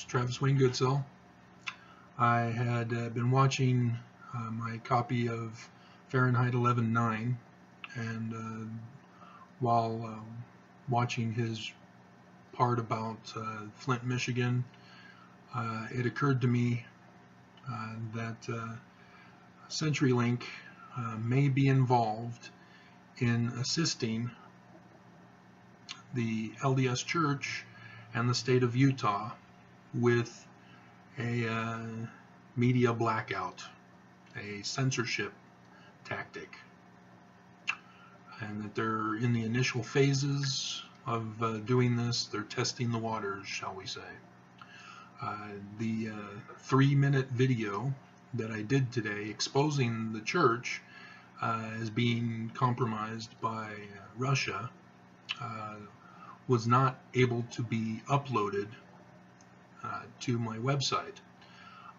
Travis Wayne Goodsell. I had been watching my copy of Fahrenheit 11/9, and while watching his part about Flint, Michigan, it occurred to me that CenturyLink may be involved in assisting the LDS Church and the state of Utah with a media blackout, a censorship tactic, and that they're in the initial phases of doing this. They're testing the waters, shall we say. The 3-minute video that I did today exposing the church as being compromised by Russia was not able to be uploaded to my website.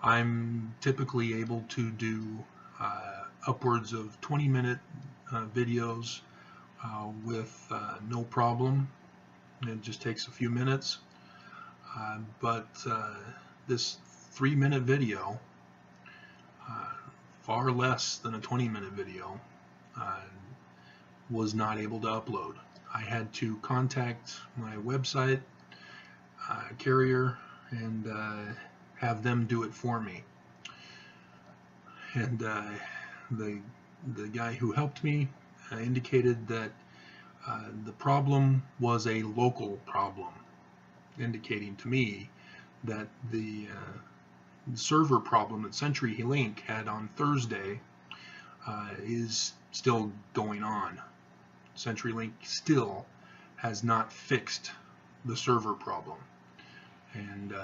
I'm typically able to do upwards of 20-minute videos with no problem. It just takes a few minutes. But this 3-minute video, far less than a 20-minute video, was not able to upload. I had to contact my website carrier and have them do it for me. And the guy who helped me indicated that the problem was a local problem, indicating to me that the server problem that CenturyLink had on Thursday is still going on. CenturyLink still has not fixed the server problem, and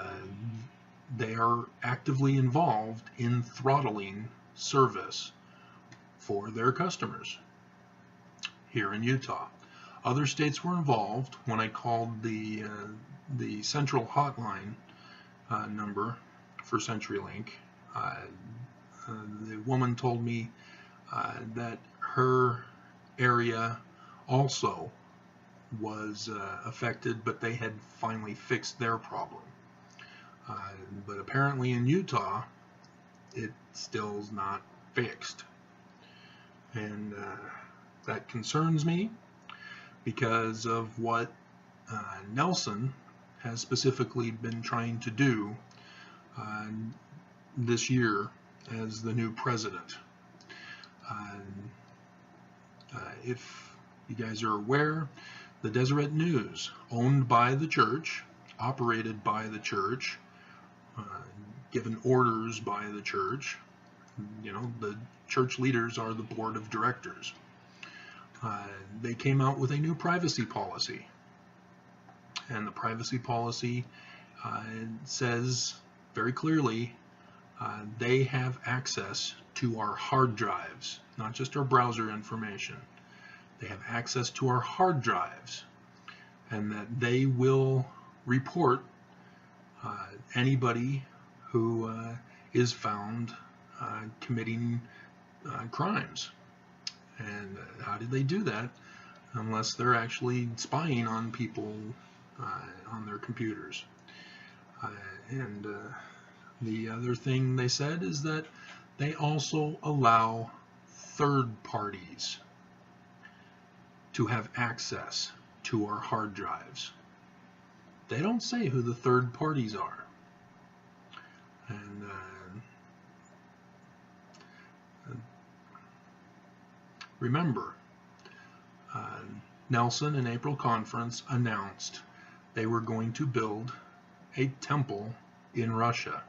they are actively involved in throttling service for their customers here in Utah. Other states were involved. When I called the central hotline number for CenturyLink, the woman told me that her area also was affected, but they had finally fixed their problem. But apparently in Utah, it still is not fixed. And that concerns me because of what Nelson has specifically been trying to do this year as the new president. If you guys are aware, the Deseret News, owned by the church, operated by the church, given orders by the church, you know, the church leaders are the board of directors. They came out with a new privacy policy, and the privacy policy says very clearly they have access to our hard drives, not just our browser information. They have access to our hard drives, and that they will report anybody who is found committing crimes. And how did they do that unless they're actually spying on people on their computers? And the other thing they said is that they also allow third parties to have access to our hard drives. They don't say who the third parties are. And remember, Nelson in April conference announced they were going to build a temple in Russia,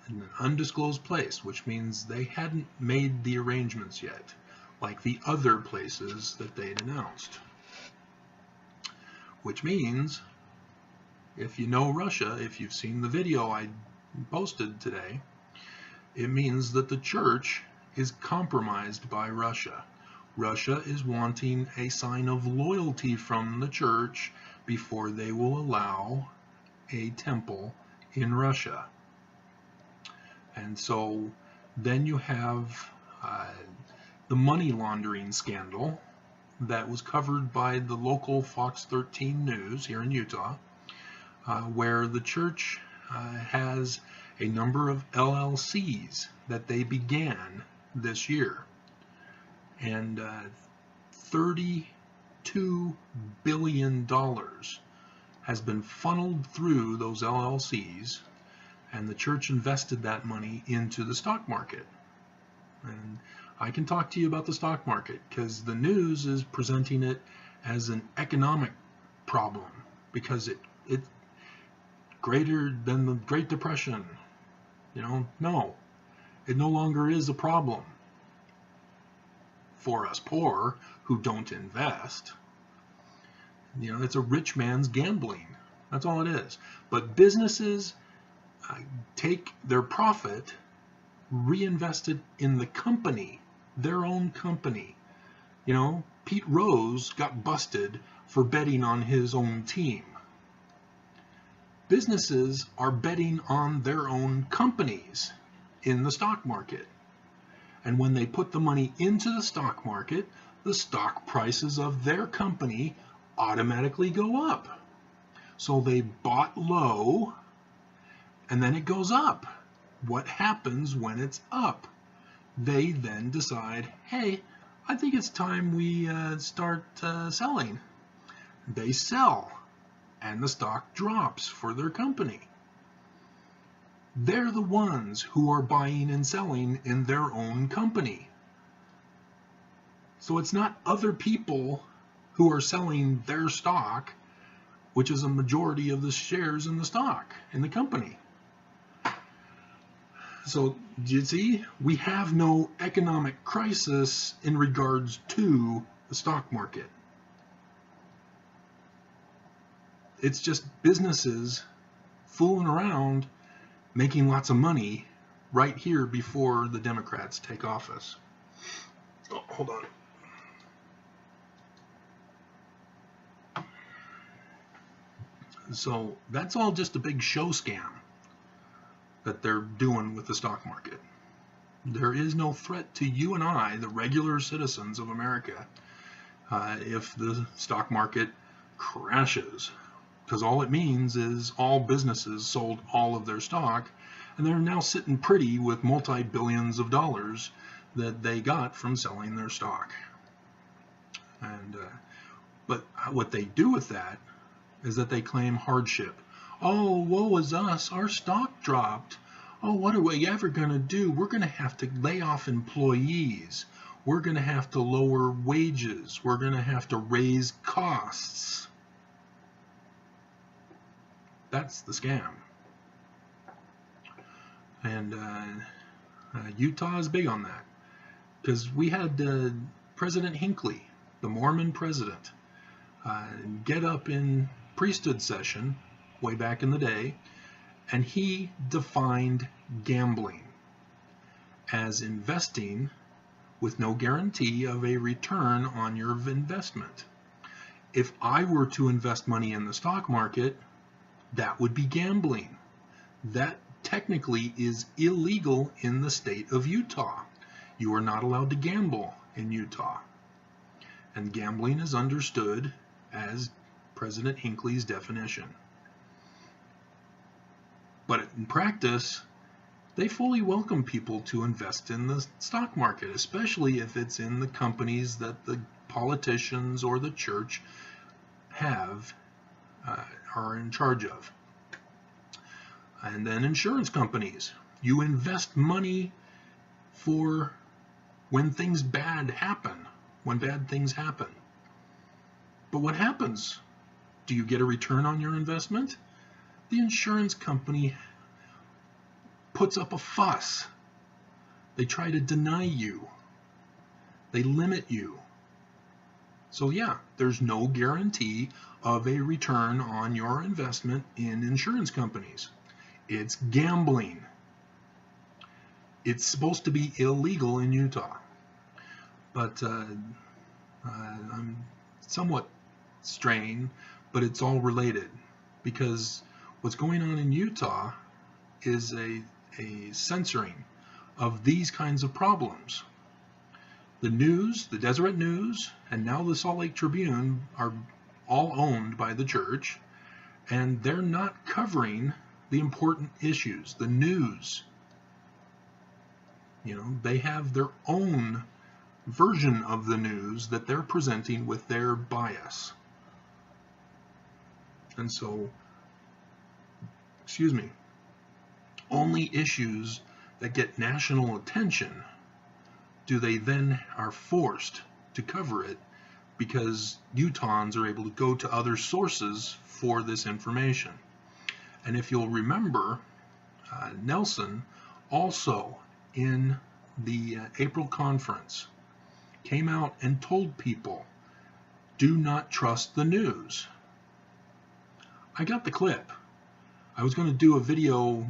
in an undisclosed place, which means they hadn't made the arrangements yet, like the other places that they'd announced. Which means, if you know Russia, if you've seen the video I posted today, it means that the church is compromised by Russia. Russia is wanting a sign of loyalty from the church before they will allow a temple in Russia. And so then you have the money laundering scandal that was covered by the local Fox 13 News here in Utah, where the church has a number of LLCs that they began this year. And $32 billion has been funneled through those LLCs, and the church invested that money into the stock market. And I can talk to you about the stock market because the news is presenting it as an economic problem because it greater than the Great Depression. No, it no longer is a problem for us poor who don't invest. It's a rich man's gambling. That's all it is. But businesses take their profit, reinvest it in the company, their own company. Pete Rose got busted for betting on his own team. Businesses are betting on their own companies in the stock market. And when they put the money into the stock market, the stock prices of their company automatically go up. So they bought low, and then it goes up. What happens when it's up? They then decide, hey, I think it's time we start selling. They sell, and the stock drops for their company. They're the ones who are buying and selling in their own company. So it's not other people who are selling their stock, which is a majority of the shares in the stock in the company. So, do you see? We have no economic crisis in regards to the stock market. It's just businesses fooling around, making lots of money right here before the Democrats take office. Oh, hold on. So that's all just a big show scam that they're doing with the stock market. There is no threat to you and I, the regular citizens of America, if the stock market crashes. Because all it means is all businesses sold all of their stock, and they're now sitting pretty with multi-billions of dollars that they got from selling their stock. And but what they do with that is that they claim hardship. Oh, woe is us, our stock dropped. Oh, what are we ever going to do? We're going to have to lay off employees. We're going to have to lower wages. We're going to have to raise costs. That's the scam. And Utah is big on that. Because we had President Hinckley, the Mormon president, get up in priesthood session way back in the day, and he defined gambling as investing with no guarantee of a return on your investment. If I were to invest money in the stock market, that would be gambling. That technically is illegal in the state of Utah. You are not allowed to gamble in Utah. And gambling is understood as President Hinckley's definition. But in practice, they fully welcome people to invest in the stock market, especially if it's in the companies that the politicians or the church are in charge of. And then insurance companies. You invest money for when things bad happen, when bad things happen. But what happens? Do you get a return on your investment? The insurance company puts up a fuss. They try to deny you. They limit you. So yeah, there's no guarantee of a return on your investment in insurance companies. It's gambling. It's supposed to be illegal in Utah. But I'm somewhat straying, but it's all related. Because what's going on in Utah is a censoring of these kinds of problems. The news, the Deseret News, and now the Salt Lake Tribune are all owned by the church, and they're not covering the important issues, the news. You know, they have their own version of the news that they're presenting with their bias. And so, only issues that get national attention do they then are forced to cover it, because Utahns are able to go to other sources for this information. And if you'll remember, Nelson also in the April conference came out and told people, do not trust the news. I got the clip. I was going to do a video,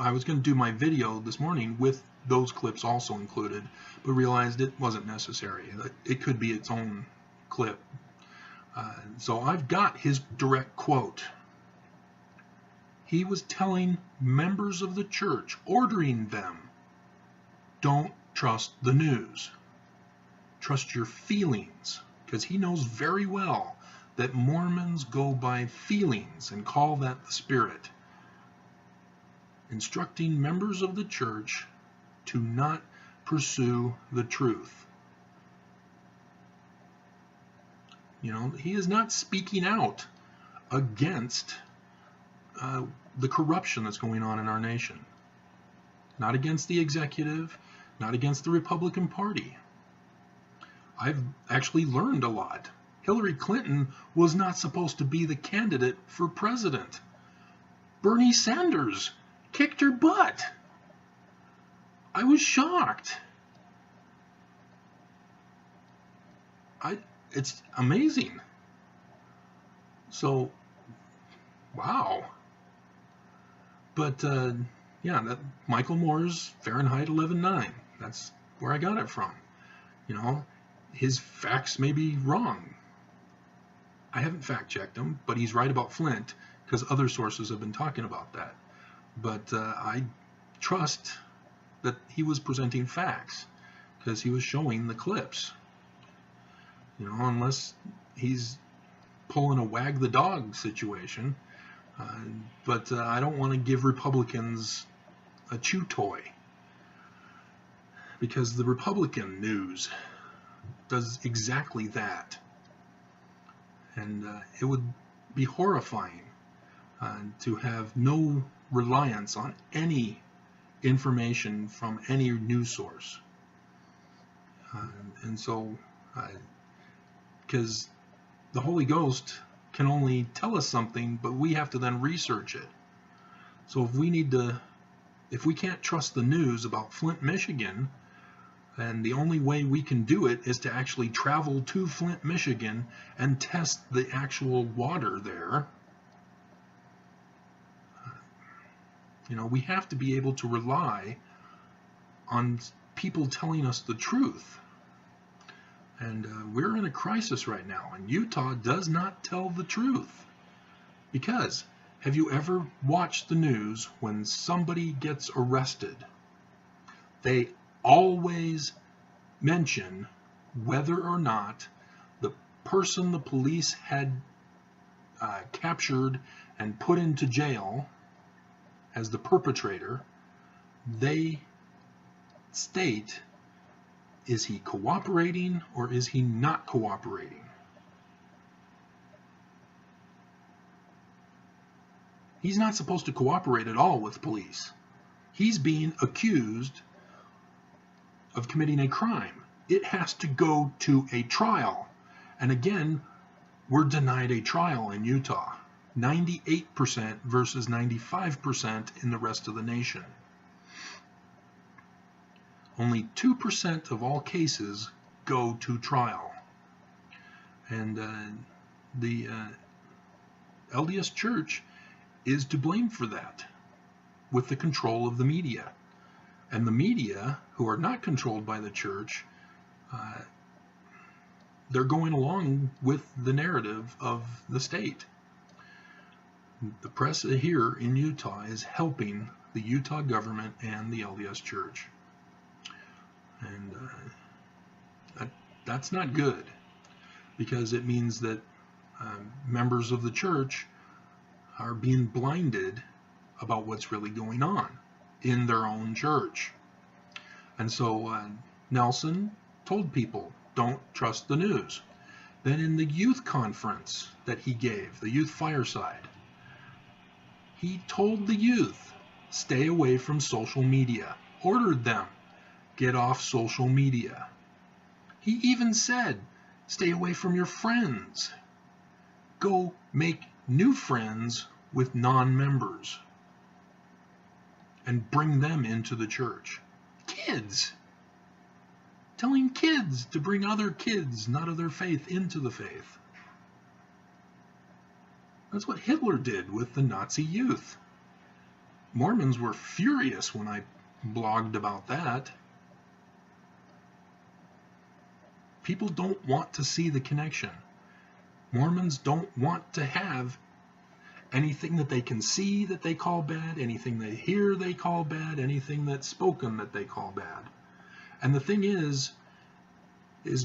I was going to do my video this morning with those clips also included, but realized it wasn't necessary. It could be its own clip. So I've got his direct quote. He was telling members of the church, ordering them, don't trust the news. Trust your feelings, because he knows very well that Mormons go by feelings and call that the Spirit. Instructing members of the church to not pursue the truth. You know, he is not speaking out against the corruption that's going on in our nation. Not against the executive, not against the Republican Party. I've actually learned a lot. Hillary Clinton was not supposed to be the candidate for president. Bernie Sanders kicked her butt. I was shocked. It's amazing. So, wow. But yeah, that Michael Moore's Fahrenheit 11.9. That's where I got it from. You know, his facts may be wrong. I haven't fact-checked him, but he's right about Flint because other sources have been talking about that. But I trust that he was presenting facts because he was showing the clips. You know, unless he's pulling a wag the dog situation. But I don't want to give Republicans a chew toy, because the Republican news does exactly that. And it would be horrifying to have no reliance on any information from any news source. And so, because the Holy Ghost can only tell us something, but we have to then research it. So if we can't trust the news about Flint, Michigan, then the only way we can do it is to actually travel to Flint, Michigan and test the actual water there. You know, we have to be able to rely on people telling us the truth. And we're in a crisis right now, and Utah does not tell the truth. Because, have you ever watched the news when somebody gets arrested? They always mention whether or not the person the police had captured and put into jail as the perpetrator, they state, is he cooperating or is he not cooperating? He's not supposed to cooperate at all with police. He's being accused of committing a crime. It has to go to a trial. And again, we're denied a trial in Utah. 98% versus 95% in the rest of the nation. Only 2% of all cases go to trial. And the LDS Church is to blame for that, with the control of the media. And the media, who are not controlled by the church, they're going along with the narrative of the state. The press here in Utah is helping the Utah government and the LDS Church. And that's not good, because it means that members of the church are being blinded about what's really going on in their own church. And so Nelson told people, don't trust the news. Then in the youth conference that he gave, the youth fireside, he told the youth, stay away from social media, ordered them, get off social media. He even said, stay away from your friends. Go make new friends with non-members and bring them into the church. Kids! Telling kids to bring other kids, not of their faith, into the faith. That's what Hitler did with the Nazi youth. Mormons were furious when I blogged about that. People don't want to see the connection. Mormons don't want to have anything that they can see that they call bad, anything they hear they call bad, anything that's spoken that they call bad. And the thing is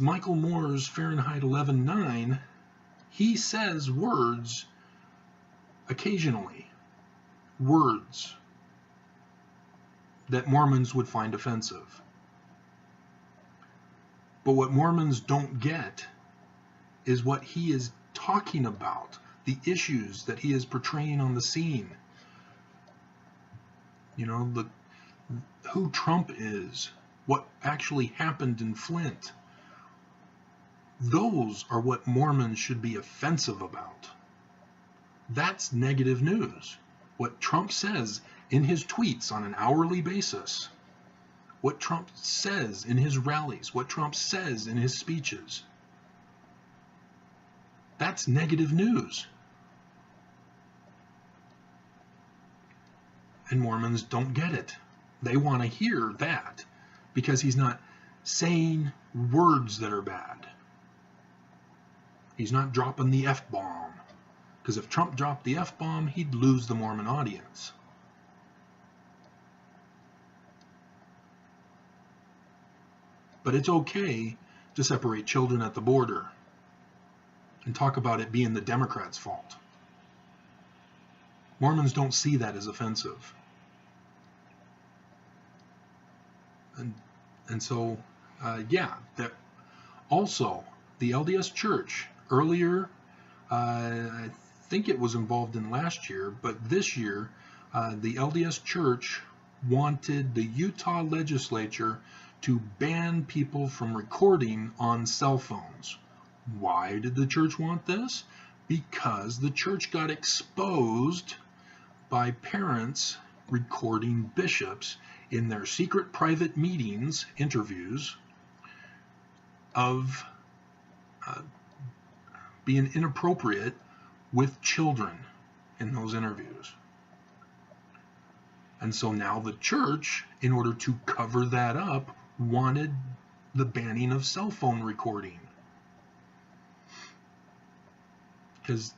Michael Moore's Fahrenheit 11.9, he says words occasionally, words that Mormons would find offensive. But what Mormons don't get is what he is talking about, the issues that he is portraying on the scene. You know, who Trump is, what actually happened in Flint. Those are what Mormons should be offensive about. That's negative news. What Trump says in his tweets on an hourly basis, what Trump says in his rallies, what Trump says in his speeches, that's negative news. And Mormons don't get it. They want to hear that because he's not saying words that are bad. He's not dropping the F-bomb. Because if Trump dropped the F-bomb, he'd lose the Mormon audience. But it's okay to separate children at the border and talk about it being the Democrats' fault. Mormons don't see that as offensive. And so, yeah, that also the LDS Church earlier, I think it was involved in last year, but this year, the LDS Church wanted the Utah legislature to ban people from recording on cell phones. Why did the church want this? Because the church got exposed by parents recording bishops in their secret private meetings, interviews, of being inappropriate with children in those interviews. And so now the church, in order to cover that up, wanted the banning of cell phone recording. Because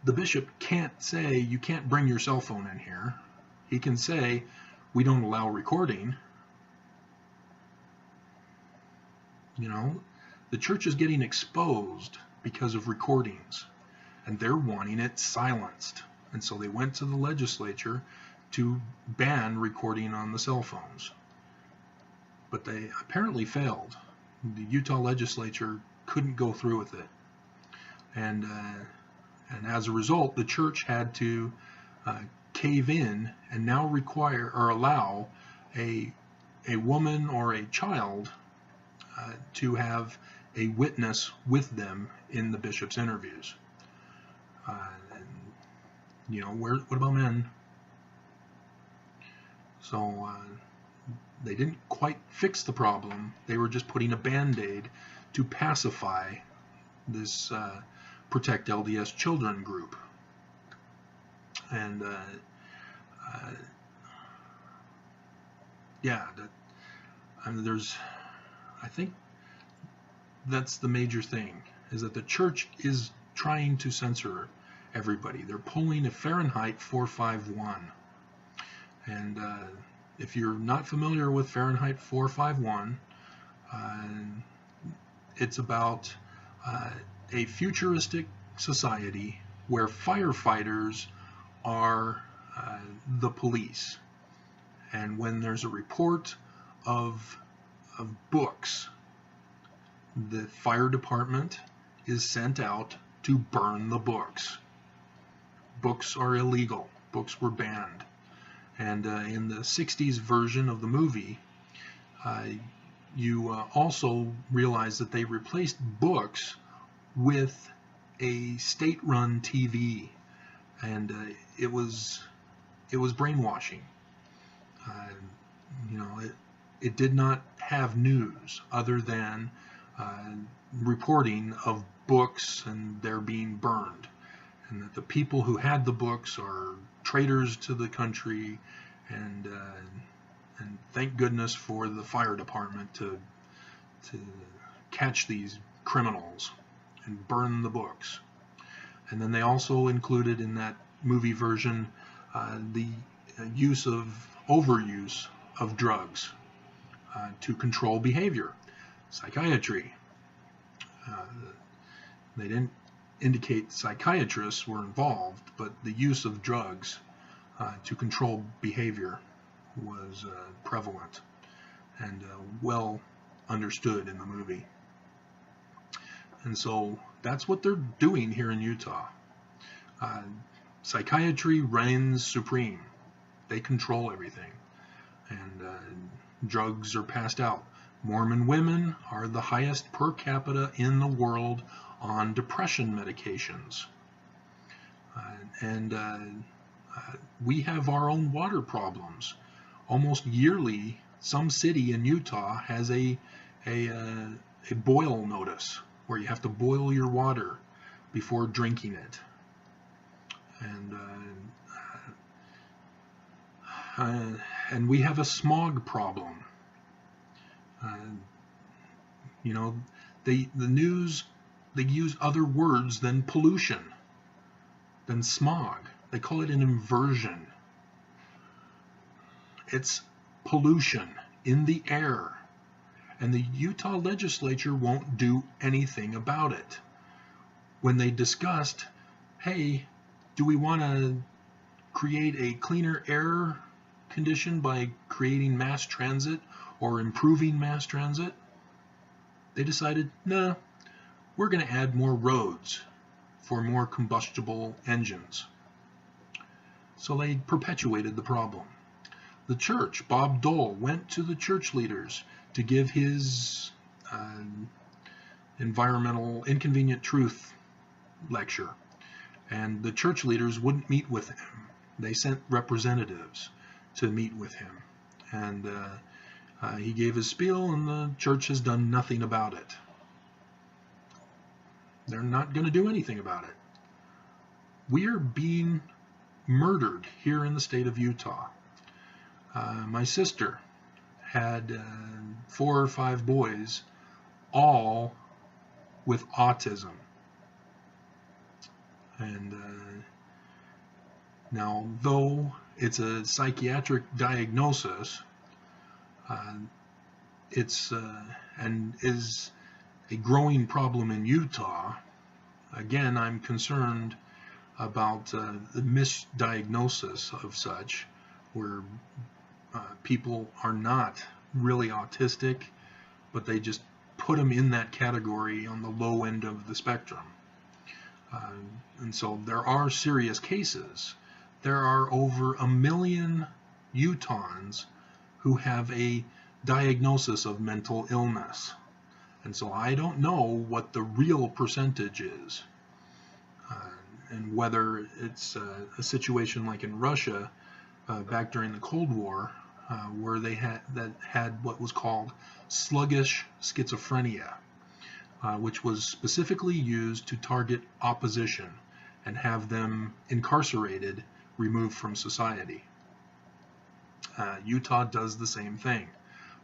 the bishop can't say, you can't bring your cell phone in here. He can say, we don't allow recording. You know, the church is getting exposed because of recordings, and they're wanting it silenced. And so they went to the legislature to ban recording on the cell phones. But they apparently failed. The Utah legislature couldn't go through with it. And as a result, the church had to cave in and now require or allow a woman or a child to have a witness with them in the bishop's interviews. And, you know, what about men? So they didn't quite fix the problem. They were just putting a band-aid to pacify this Protect LDS Children group. And yeah, I think that's the major thing, is that the church is trying to censor everybody. They're pulling a Fahrenheit 451. And if you're not familiar with Fahrenheit 451, it's about a futuristic society where firefighters are the police. And when there's a report of books, the fire department is sent out to burn the books. Books are illegal. Books were banned. And in the 60s version of the movie, you also realize that they replaced books with a state-run TV, and it was brainwashing. It did not have news other than reporting of books and they're being burned, and that the people who had the books are traitors to the country, and thank goodness for the fire department to catch these criminals and burn the books. And then they also included in that movie version the overuse of drugs to control behavior. Psychiatry. They didn't indicate psychiatrists were involved, but the use of drugs to control behavior was prevalent and well understood in the movie. And so that's what they're doing here in Utah. Psychiatry reigns supreme. They control everything. And drugs are passed out. Mormon women are the highest per capita in the world on depression medications. We have our own water problems. Almost yearly, some city in Utah has a boil notice, where you have to boil your water before drinking it. And we have a smog problem. The news, they use other words than pollution, than smog. They call it an inversion. It's pollution in the air. And the Utah legislature won't do anything about it. When they discussed, hey, do we want to create a cleaner air condition by creating mass transit or improving mass transit, they decided, nah, we're going to add more roads for more combustible engines. So they perpetuated the problem. The church, Bob Dole, went to the church leaders to give his environmental inconvenient truth lecture, and the church leaders wouldn't meet with him. They sent representatives to meet with him, and he gave his spiel, and the church has done nothing about it. They're not going to do anything about it. We are being murdered here in the state of Utah. My sister had 4 or 5 boys, all with autism. And now, though it's a psychiatric diagnosis, it's and is a growing problem in Utah. Again, I'm concerned about the misdiagnosis of such, where people are not really autistic, but they just put them in that category on the low end of the spectrum. And so there are serious cases. There are over 1 million Utahns who have a diagnosis of mental illness. And so I don't know what the real percentage is, and whether it's a situation like in Russia back during the Cold War, where they had what was called sluggish schizophrenia, which was specifically used to target opposition and have them incarcerated, removed from society. Utah does the same thing.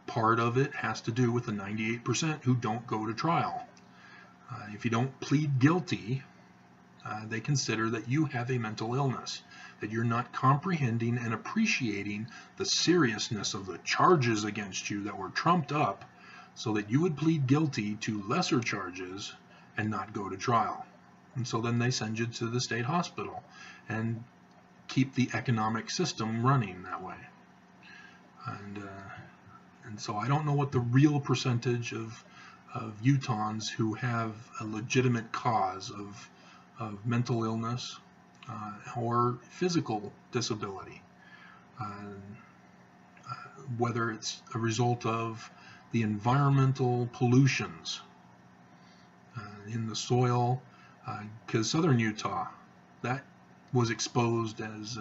Part of it has to do with the 98% who don't go to trial. If you don't plead guilty, they consider that you have a mental illness, that you're not comprehending and appreciating the seriousness of the charges against you that were trumped up, so that you would plead guilty to lesser charges and not go to trial. And so then they send you to the state hospital and keep the economic system running that way. And so I don't know what the real percentage of Utahns who have a legitimate cause of mental illness or physical disability, whether it's a result of the environmental pollutions in the soil, because southern Utah, that was exposed as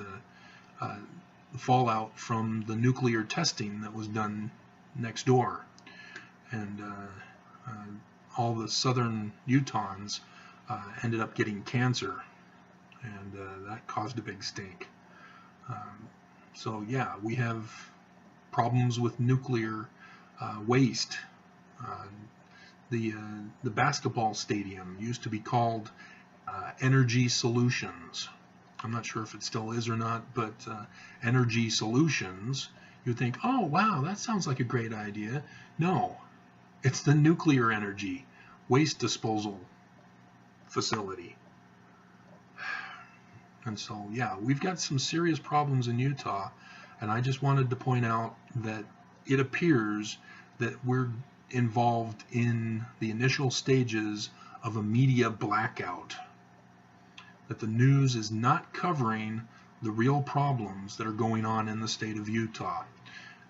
fallout from the nuclear testing that was done next door, and all the southern Utahns ended up getting cancer, and that caused a big stink. So yeah, we have problems with nuclear waste. The basketball stadium used to be called Energy Solutions. I'm not sure if it still is or not, but Energy Solutions, you think, oh wow, that sounds like a great idea. No, it's the nuclear energy waste disposal facility. And so yeah, we've got some serious problems in Utah, and I just wanted to point out that it appears that we're involved in the initial stages of a media blackout, that the news is not covering the real problems that are going on in the state of Utah,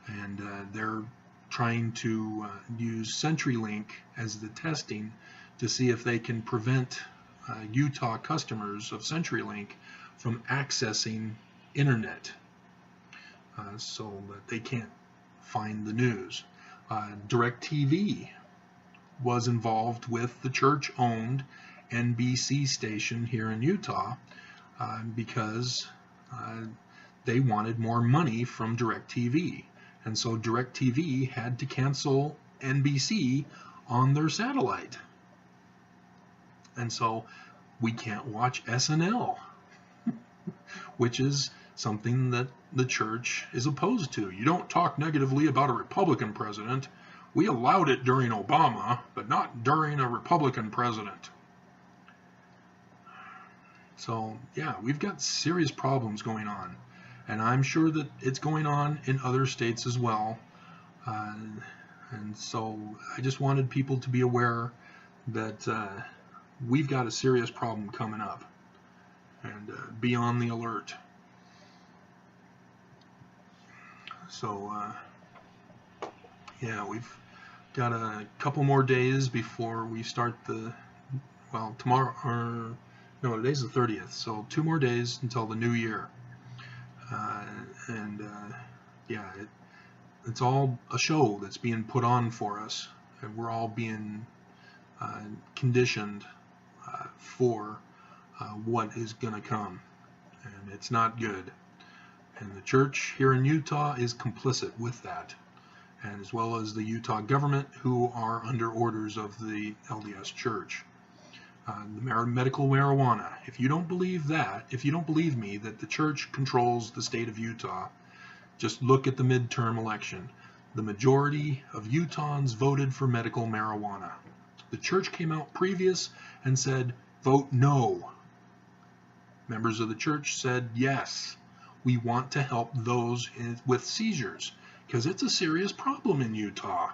and they're trying to use CenturyLink as the testing to see if they can prevent Utah customers of CenturyLink from accessing internet, so that they can't find the news. DirecTV was involved with the church-owned NBC station here in Utah because they wanted more money from DirecTV, and so DirecTV had to cancel NBC on their satellite, and so we can't watch SNL, which is something that the church is opposed to. You don't talk negatively about a Republican president. We allowed it during Obama, but not during a Republican president. So yeah, we've got serious problems going on, and I'm sure that it's going on in other states as well. And so I just wanted people to be aware that we've got a serious problem coming up, and be on the alert. So yeah, we've got a couple more days before we start tomorrow, or no, today's the 30th, so 2 more days until the new year. Yeah, it's all a show that's being put on for us, and we're all being conditioned for what is going to come, and it's not good. And the church here in Utah is complicit with that, and as well as the Utah government, who are under orders of the LDS Church. The medical marijuana, if you don't believe me that the church controls the state of Utah, just look at the midterm election. The majority of Utahns voted for medical marijuana. The church came out previous and said, vote no. Members of the church said, yes, we want to help those with seizures, because it's a serious problem in Utah.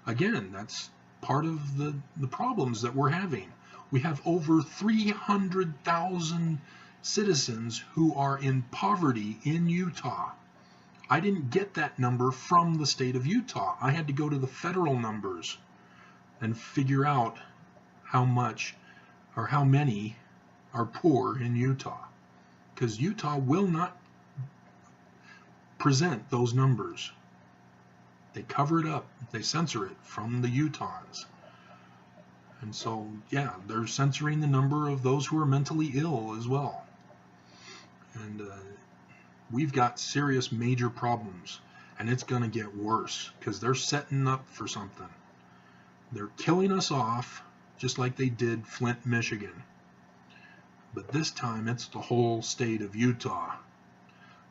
Again, that's part of the problems that we're having. We have over 300,000 citizens who are in poverty in Utah. I didn't get that number from the state of Utah. I had to go to the federal numbers and figure out how much or how many are poor in Utah, because Utah will not present those numbers. They cover it up. They censor it from the Utahns. And so, yeah, they're censoring the number of those who are mentally ill as well. And we've got serious major problems, and it's going to get worse because they're setting up for something. They're killing us off just like they did Flint, Michigan. But this time it's the whole state of Utah.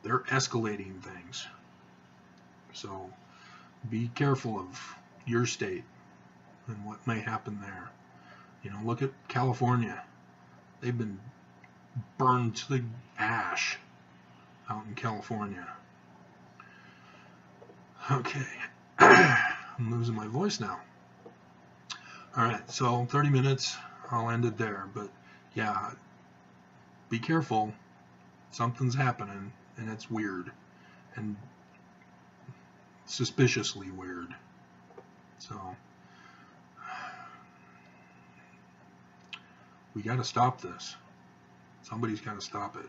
They're escalating things. So be careful of your state and what may happen there. You know, look at California. they've been burned to the ash out in California. Okay, I'm losing my voice now. All right, so 30 minutes, I'll end it there. But yeah, be careful. Something's happening, and it's weird, and suspiciously weird. So we got to stop this. Somebody's got to stop it.